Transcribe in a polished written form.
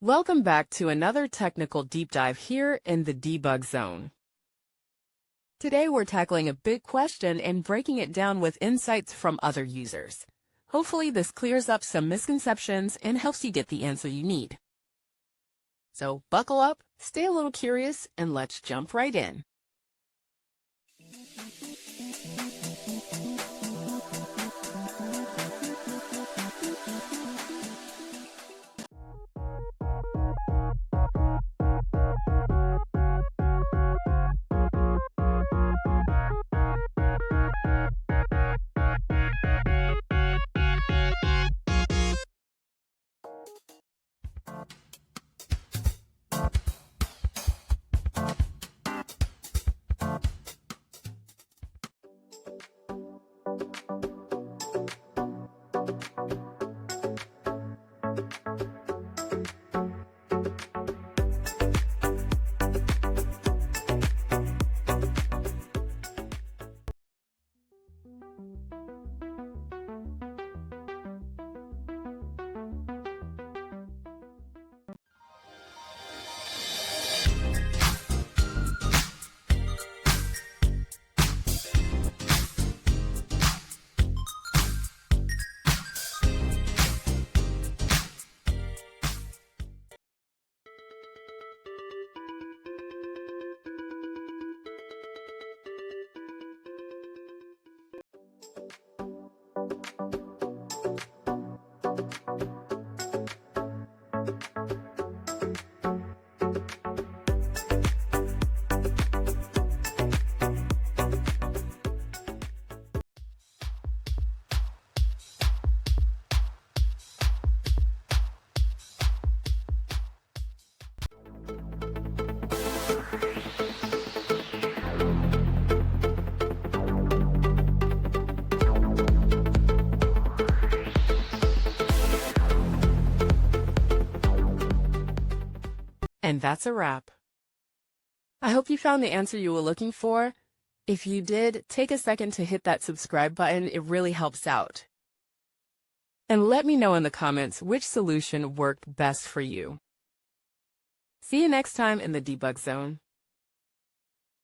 Welcome back to another technical deep dive here in the debug zone. Today we're tackling a big question and breaking it down with insights from other users. Hopefully this clears up some misconceptions and helps you get the answer you need. So buckle up, stay a little curious, and let's jump right in. And that's a wrap. I hope you found the answer you were looking for. If you did, take a second to hit that subscribe button. It really helps out. And let me know in the comments which solution worked best for you. See you next time in the debug zone.